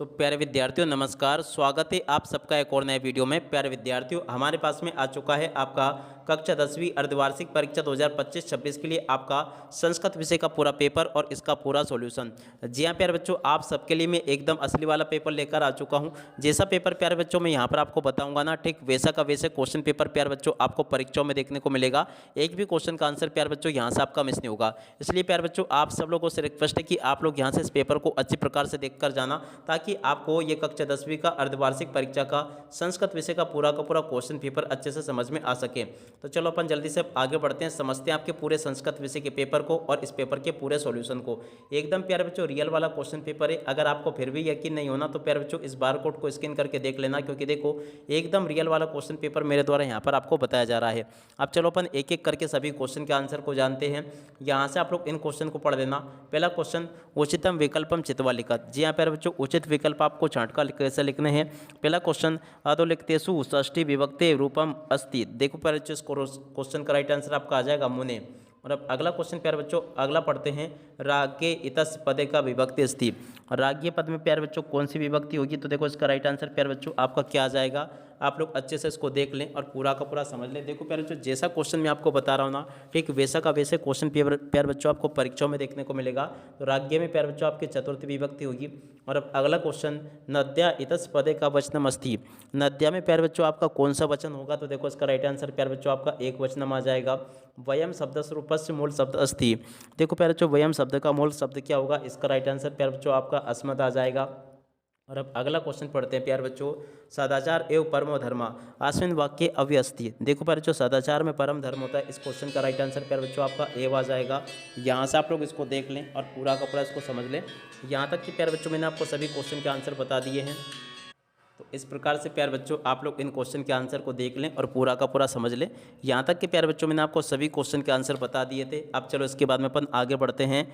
तो प्यारे विद्यार्थियों नमस्कार, स्वागत है आप सबका एक और नए वीडियो में। प्यारे विद्यार्थियों, हमारे पास में आ चुका है आपका कक्षा 10वीं अर्धवार्षिक परीक्षा 2025-26 के लिए आपका संस्कृत विषय का पूरा पेपर और इसका पूरा सॉल्यूशन। जी हाँ प्यारे बच्चों, आप सबके लिए मैं एकदम असली वाला पेपर लेकर आ चुका हूँ। जैसा पेपर प्यारे बच्चों मैं यहाँ पर आपको बताऊंगा ना, ठीक वैसा का वैसे क्वेश्चन पेपर प्यारे बच्चों आपको परीक्षाओं में देखने को मिलेगा। एक भी क्वेश्चन का आंसर प्यारे बच्चों यहाँ से आपका मिस नहीं होगा। इसलिए प्यारे बच्चों आप सब लोगों से रिक्वेस्ट है कि आप लोग यहाँ से इस पेपर को अच्छी प्रकार से देख कर जाना, ताकि आपको ये कक्षा 10वीं का अर्धवार्षिक परीक्षा का संस्कृत विषय का पूरा क्वेश्चन पेपर अच्छे से समझ में आ सके। तो चलो अपन जल्दी से आगे बढ़ते हैं, समझते हैं आपके पूरे संस्कृत विषय के पेपर को और इस पेपर के पूरे सॉल्यूशन को। एकदम प्यारे बच्चों रियल वाला क्वेश्चन पेपर है। अगर आपको फिर भी यकीन नहीं होना तो प्यारे बच्चों इस बार कोड को स्कैन करके देख लेना, क्योंकि देखो एकदम रियल वाला क्वेश्चन पेपर मेरे द्वारा यहाँ पर आपको बताया जा रहा है। अब चलो अपन एक एक करके सभी क्वेश्चन के आंसर को जानते हैं। यहाँ से आप लोग इन क्वेश्चन को पढ़ लेना। पहला क्वेश्चन, उचितम विकल्पम चित्वा लिखत। जी हाँ प्यारे बच्चों, उचित विकल्प आपको छांट कर कैसे लिखने हैं। पहला क्वेश्चन, अधोलिखितेषु षष्ठी विभक्ति रूपम अस्ति। देखो प्यारे बच्चों, इस क्वेश्चन का राइट आंसर आपका आ जाएगा मुने। और अब अगला क्वेश्चन प्यारे बच्चों अगला पढ़ते हैं, रागे इतस पदे का विभक्ति अस्ति। राग्य पद में प्यारे बच्चों कौन सी विभक्ति होगी? तो देखो इसका राइट आंसर प्यारे बच्चों आपका क्या आ जाएगा। आप लोग अच्छे से इसको देख लें और पूरा का पूरा समझ लें। देखो प्यारे बच्चों, जैसा क्वेश्चन मैं आपको बता रहा हूँ ना, ठीक वैसा का वैसे क्वेश्चन पेपर प्यारे बच्चों आपको परीक्षाओं में देखने को मिलेगा। तो राज्य में प्यारे बच्चों आपकी चतुर्थी विभक्ति होगी। और अब अगला क्वेश्चन, नद्या इतस पदे का वचनम अस्ति। नद्या में प्यारे बच्चों आपका कौन सा वचन होगा? तो देखो इसका राइट आंसर प्यारे बच्चों आपका एक वचनम आ जाएगा। वयम शब्द स्वरूपस्य मूल शब्द अस्ति। देखो प्यारे बच्चों वयम शब्द का मूल शब्द क्या होगा? इसका राइट आंसर प्यारे बच्चों आपका अस्मत् आ जाएगा। और अब अगला क्वेश्चन पढ़ते हैं प्यारे बच्चों, सदाचार एवं परमो धर्मा आस्मिन वाक्य अव्यस्ति। देखो प्यारे बच्चों सदाचार में परम धर्म होता है। इस क्वेश्चन का राइट आंसर प्यारे बच्चों आपका ए आ जाएगा। यहाँ से आप लोग इसको देख लें और पूरा का पूरा इसको समझ लें। यहाँ तक कि प्यारे बच्चों मैंने आपको सभी क्वेश्चन के आंसर बता दिए हैं। तो इस प्रकार से प्यारे बच्चों आप लोग इन क्वेश्चन के आंसर को देख लें और पूरा का पूरा समझ लें। यहाँ तक कि प्यारे बच्चों मैंने आपको सभी क्वेश्चन के आंसर बता दिए थे। अब चलो इसके बाद में अपन आगे बढ़ते हैं।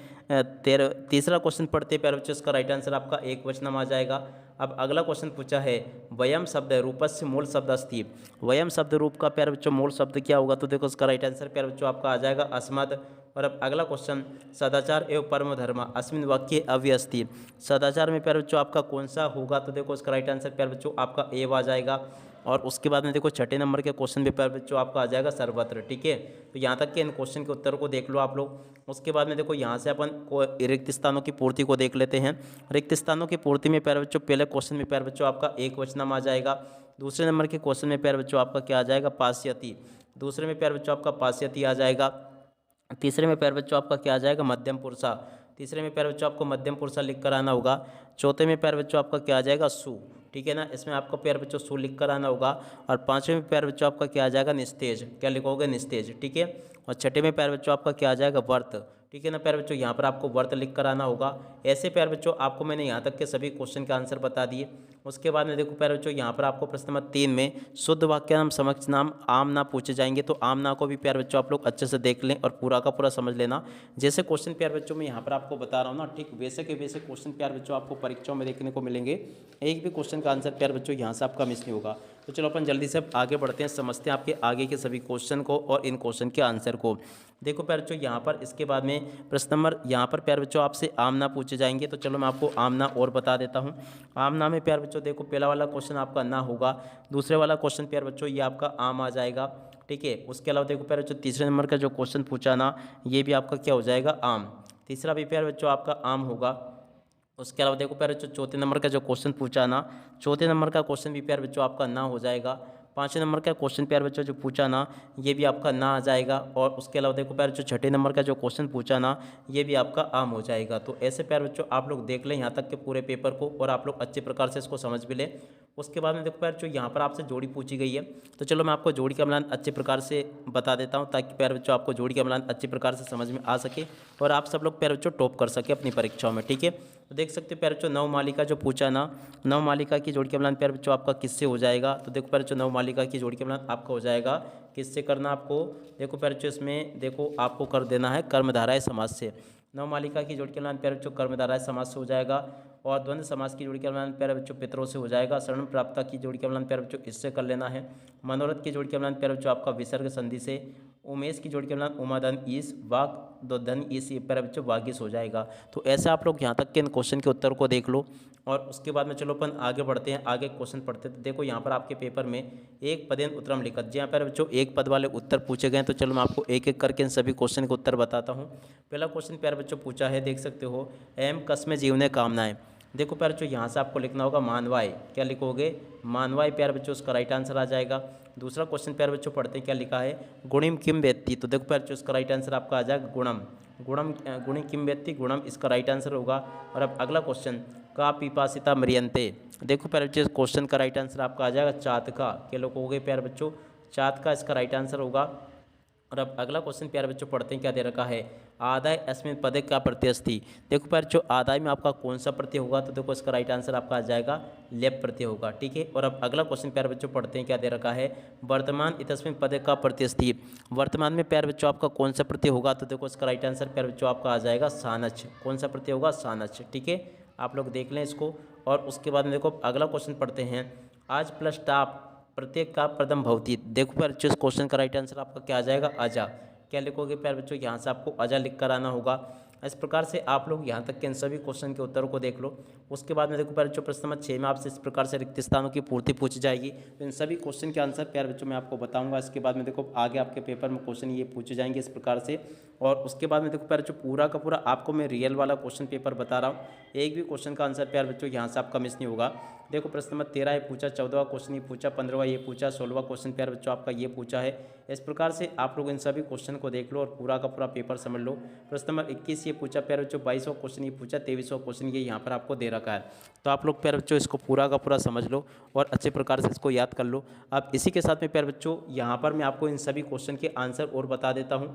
तीसरा क्वेश्चन पढ़ते हैं प्यारे बच्चों, इसका राइट आंसर आपका एक वचनम आ जाएगा। अब अगला क्वेश्चन पूछा है, वयम शब्द रूपस्य मूल शब्द अस्ति। वयम शब्द रूप का प्यारे बच्चों मूल शब्द क्या होगा? तो देखो इसका राइट आंसर प्यारे बच्चों आपका आ जाएगा अस्मत्। और अब अगला क्वेश्चन, सदाचार एवं परम धर्म अस्मिन वाक्य अव्यस्ति। सदाचार में प्यारे बच्चों आपका कौन सा होगा? तो देखो इसका राइट आंसर प्यारे बच्चों आपका ए आ जाएगा। और उसके बाद में देखो छठे नंबर के क्वेश्चन पे प्यारे बच्चों आपका आ जाएगा सर्वत्र। ठीक है, तो यहाँ तक के इन क्वेश्चन के उत्तर को देख लो आप लोग। उसके बाद में देखो यहाँ से अपन को रिक्त स्थानों की पूर्ति को देख लेते हैं। रिक्त स्थानों की पूर्ति में प्यारे बच्चों पहले क्वेश्चन में प्यारे बच्चों आपका एक वचनम आ जाएगा। दूसरे नंबर के क्वेश्चन में प्यारे बच्चों आपका क्या आ जाएगा? पास्यति। दूसरे में प्यारे बच्चों आपका पास्यति आ जाएगा। तीसरे में प्यारे बच्चों आपका क्या आ जाएगा? मध्यम पुरुषा। तीसरे में प्यारे बच्चों आपको मध्यम पुरुषा लिख कर आना होगा। चौथे में प्यारे बच्चों आपका क्या आ जाएगा? सु। ठीक है ना, इसमें आपको प्यारे बच्चों सु लिख कर आना होगा। और पांचवें में प्यारे बच्चों आपका क्या आ जाएगा? निस्तेज। क्या लिखोगे? निस्तेज। ठीक है। और छठे में प्यारे बच्चों आपका क्या आ जाएगा? वर्त। ठीक है ना प्यारे बच्चों, यहाँ पर आपको वर्त लिख कर आना होगा। ऐसे प्यारे बच्चों आपको मैंने यहाँ तक के सभी क्वेश्चन के आंसर बता दिए। उसके बाद में देखो प्यारे बच्चों यहाँ पर आपको प्रश्न नंबर 3 में शुद्ध वाक्य नाम समक्ष नाम आम ना पूछे जाएंगे। तो आम ना को भी प्यारे बच्चों आप लोग अच्छे से देख लें और पूरा का पूरा समझ लेना। जैसे क्वेश्चन प्यारे बच्चों मैं यहाँ पर आपको बता रहा हूँ ना, ठीक वैसे के वैसे क्वेश्चन प्यारे बच्चों आपको परीक्षाओं में देखने को मिलेंगे। एक भी क्वेश्चन का आंसर प्यारे बच्चों यहाँ से आपका मिस नहीं होगा। तो चलो अपन जल्दी से आगे बढ़ते हैं, समझते हैं आपके आगे के सभी क्वेश्चन को और इन क्वेश्चन के आंसर को। देखो प्यारे बच्चों यहाँ पर इसके बाद में प्रश्न नंबर यहाँ पर प्यारे बच्चों आपसे आमना पूछे जाएंगे। तो चलो मैं आपको आमना और बता देता हूँ। आमना में प्यारे बच्चों देखो पहला वाला क्वेश्चन आपका ना होगा। दूसरे वाला क्वेश्चन प्यारे बच्चों ये आपका आम आ जाएगा। ठीक है, उसके अलावा देखो प्यारे बच्चों तीसरे नंबर का जो क्वेश्चन पूछा ना, ये भी आपका क्या हो जाएगा? आम। तीसरा भी प्यारे बच्चों आपका आम होगा। उसके अलावा देखो प्यारे बच्चों चौथे नंबर का जो क्वेश्चन पूछा ना, चौथे नंबर का क्वेश्चन भी प्यारे बच्चों आपका ना हो जाएगा। पाँचवें नंबर का क्वेश्चन प्यारे बच्चों जो पूछा ना, ये भी आपका ना आ जाएगा। और उसके अलावा देखो प्यारे बच्चों छठे नंबर का जो क्वेश्चन पूछा ना, ये भी आपका आम हो जाएगा। तो ऐसे प्यारे बच्चों आप लोग देख लें यहाँ तक के पूरे पेपर को और आप लोग अच्छे प्रकार से इसको समझ भी लें। उसके बाद में देखो प्यारे बच्चों यहाँ पर आपसे जोड़ी पूछी गई है। तो चलो मैं आपको जोड़ी का मिलान अच्छे प्रकार से बता देता हूँ, ताकि प्यारे बच्चों आपको जोड़ी का मिलान अच्छे प्रकार से समझ में आ सके और आप सब लोग प्यारे बच्चों टॉप कर सके अपनी परीक्षाओं में। ठीक है, तो देख सकते हो प्यारे बच्चों नवमालिका जो पूछा ना, नवमालिका की जोड़ी का मिलान प्यारे बच्चों आपका किससे हो जाएगा? तो देखो प्यारे बच्चों नवमालिका की जोड़ी का मिलान आपका हो जाएगा किससे करना आपको? देखो प्यारे बच्चों इसमें देखो आपको कर देना है कर्मधारय समाज से। नवमालिका की जोड़ी का मिलान प्यारे बच्चों कर्मधारय समाज से हो जाएगा। और द्वंद्व समाज की जोड़ी का मिलान प्यारे बच्चों पितरों से हो जाएगा। शरण प्राप्ता की जोड़ी का मिलान प्यारे बच्चों इससे कर लेना है। मनोरथ की जोड़ी का मिलान प्यारे बच्चों आपका विसर्ग संधि से। उमेश की जोड़ी का मिलान उमाधन ईस, वाक दो धन ईस, ये प्यारे बच्चों वागिस हो जाएगा। तो ऐसे आप लोग यहाँ तक के इन क्वेश्चन के उत्तर को देख लो और उसके बाद में चलो अपन आगे बढ़ते हैं, आगे क्वेश्चन पढ़ते हैं। तो देखो यहाँ पर आपके पेपर में एक पदेन उत्तरम लिखत, जहाँ पर बच्चों एक पद वाले उत्तर पूछे गए। तो चलो मैं आपको एक एक करके इन सभी क्वेश्चन के उत्तर बताता हूँ। पहला क्वेश्चन प्यारे बच्चों पूछा है, देख सकते हो, एम कस्मे जीवने कामनाएं। देखो प्यारे बच्चों यहाँ से आपको लिखना होगा मानवाय, क्या लिखोगे, मानवाय प्यारे बच्चों, उसका राइट आंसर आ जाएगा। दूसरा क्वेश्चन प्यारे बच्चों पढ़ते हैं, क्या लिखा है, गुणिम किम वेत्ति। तो देखो प्यारे बच्चों इसका राइट आंसर आपका आ जाएगा गुणम, गुणि किम वेत्ति, गुणम इसका राइट आंसर होगा। और अब अगला क्वेश्चन, का पिपासिता म्रियन्ते। देखो प्यारे बच्चों क्वेश्चन का राइट आंसर आपका आ जाएगा चातका, क्या लिखोगे प्यारे बच्चों, चातका इसका राइट आंसर होगा। और अब अगला क्वेश्चन प्यारे बच्चों पढ़ते हैं, क्या दे रखा है, आदाय अस्मिन पदे का प्रत्यय अस्ति। देखो प्यारे बच्चों आदाय में आपका कौन सा प्रत्यय होगा, तो देखो इसका राइट आंसर आपका आ जाएगा लेप प्रत्यय होगा, ठीक है। और अब अगला क्वेश्चन प्यारे बच्चों पढ़ते हैं, क्या दे रखा है, वर्तमान इतस्मिन पदे का प्रत्यय अस्ति। वर्तमान में प्यारे बच्चों आपका कौन सा प्रत्यय होगा, तो देखो इसका राइट आंसर प्यारे बच्चों आपका आ जाएगा सानच। कौन सा प्रत्यय होगा, सानच, ठीक है, आप लोग देख लें इसको। और उसके बाद में देखो अगला क्वेश्चन पढ़ते हैं, आज प्लस टाप प्रत्येक का प्रथम भवती। देखो प्यारे बच्चों इस क्वेश्चन का राइट आंसर आपका क्या आ जाएगा, अजा। क्या लिखोगे प्यारे बच्चों, यहाँ से आपको अजा लिख कर आना होगा। इस प्रकार से आप लोग यहाँ तक के इन सभी क्वेश्चन के उत्तरों को देख लो। उसके बाद में देखो प्यारे बच्चों प्रश्न नंबर 6 में आपसे इस प्रकार से रिक्त स्थानों की पूर्ति पूछी जाएगी। तो इन सभी क्वेश्चन के आंसर प्यारे बच्चों मैं आपको बताऊंगा। इसके बाद में देखो आगे आपके पेपर में क्वेश्चन ये पूछे जाएंगे इस प्रकार से। और उसके बाद में देखो प्यारे बच्चों पूरा का पूरा आपको मैं रियल वाला क्वेश्चन पेपर बता रहा हूँ, एक भी क्वेश्चन का आंसर प्यारे बच्चों यहाँ से आपका मिस नहीं होगा। देखो प्रश्न नंबर 13 ये पूछा, 14वां क्वेश्चन ये पूछा, 15वां ये पूछा, 16वां क्वेश्चन प्यारे बच्चों आपका ये पूछा है। इस प्रकार से आप लोग इन सभी क्वेश्चन को देख लो और पूरा का पूरा पेपर समझ लो। प्रश्न नंबर 21 ये पूछा प्यारे बच्चों, 22वां क्वेश्चन ये पूछा, 23वां क्वेश्चन ये यहाँ पर आपको दे रखा है। तो आप लोग प्यारे बच्चों इसको पूरा का पूरा समझ लो और अच्छे प्रकार से इसको याद कर लो। अब इसी के साथ में प्यारे बच्चों यहाँ पर मैं आपको इन सभी क्वेश्चन के आंसर और बता देता हूँ।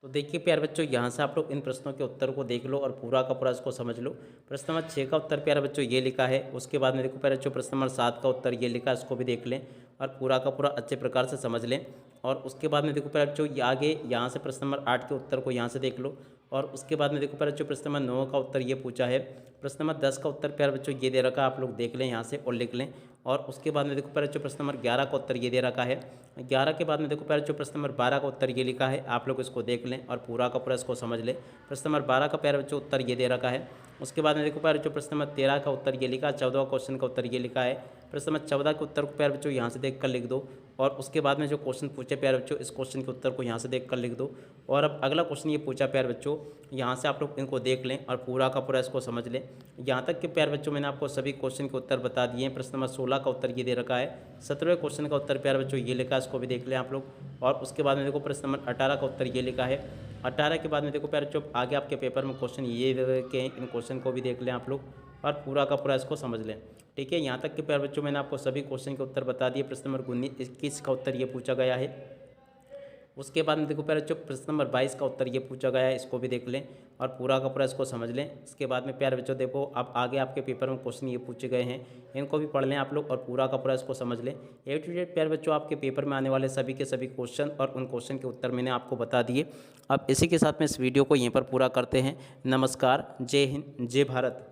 तो देखिए प्यारे बच्चों यहाँ से आप लोग इन प्रश्नों के उत्तर को देख लो और पूरा का पूरा इसको समझ लो। प्रश्न नंबर 6 का उत्तर प्यारे बच्चों ये लिखा है। उसके बाद में देखो प्यारे बच्चों प्रश्न नंबर 7 का उत्तर ये लिखा है, इसको भी देख लें और पूरा का पूरा अच्छे प्रकार से समझ लें। और उसके बाद में देखो प्यारे बच्चों आगे यहाँ से प्रश्न नंबर 8 के उत्तर को यहाँ से देख लो। और उसके बाद में देखो प्यारे बच्चों प्रश्न नंबर 9 का उत्तर ये पूछा है। प्रश्न नंबर 10 का उत्तर प्यारे बच्चों ये दे रखा है, आप लोग देख लें यहाँ से और लिख लें। और उसके बाद में देखो प्यारे बच्चों प्रश्न नंबर 11 का उत्तर ये दे रखा है। 11 के बाद में देखो प्यारे बच्चों प्रश्न नंबर 12 का उत्तर ये लिखा है, आप लोग इसको देख लें और पूरा का पूरा इसको समझ लें। प्रश्न नंबर 12 का प्यारे बच्चों उत्तर ये दे रखा है। उसके बाद में देखो प्यारे बच्चों प्रश्न नंबर 13 का उत्तर ये लिखा है, 14वां क्वेश्चन का उत्तर ये लिखा है। प्रश्न नंबर 14 के उत्तर को प्यारे बच्चों यहाँ से देख कर लिख दो। और उसके बाद में जो क्वेश्चन पूछे प्यारे बच्चों इस क्वेश्चन के उत्तर को यहाँ से देख कर लिख दो। और अब अगला क्वेश्चन ये पूछा प्यारे बच्चों, यहाँ से आप लोग इनको देख लें और पूरा का पूरा इसको समझ लें। यहाँ तक कि प्यारे बच्चों मैंने आपको सभी क्वेश्चन के उत्तर बता दिए हैं। प्रश्न नंबर 16 का उत्तर ये दे रखा है। 17वें क्वेश्चन का उत्तर प्यारे बच्चों ये लिखा है, इसको भी देख लें आप लोग। और उसके बाद में देखो प्रश्न नंबर 18 का उत्तर ये लिखा है। 18 के बाद में देखो प्यारे बच्चों आगे आपके पेपर में क्वेश्चन ये दे रखे हैं, इन क्वेश्चन को भी देख लें आप लोग और पूरा का पूरा इसको समझ लें, ठीक है। यहाँ तक कि प्यारे बच्चों मैंने आपको सभी क्वेश्चन के उत्तर बता दिए। प्रश्न नंबर 21 का उत्तर ये पूछा गया है। उसके बाद में देखो प्यारे बच्चों प्रश्न नंबर 22 का उत्तर ये पूछा गया है, इसको भी देख लें और पूरा का पूरा इसको समझ लें। इसके बाद में प्यारे बच्चों देखो अब आगे आपके पेपर में क्वेश्चन ये पूछे गए हैं, इनको भी पढ़ लें आप लोग और पूरा का पूरा इसको समझ लें। ए टू जेड प्यारे बच्चों आपके पेपर में आने वाले सभी के सभी क्वेश्चन और उन क्वेश्चन के उत्तर मैंने आपको बता दिए। अब इसी के साथ में इस वीडियो को यहीं पर पूरा करते हैं। नमस्कार, जय हिंद, जय भारत।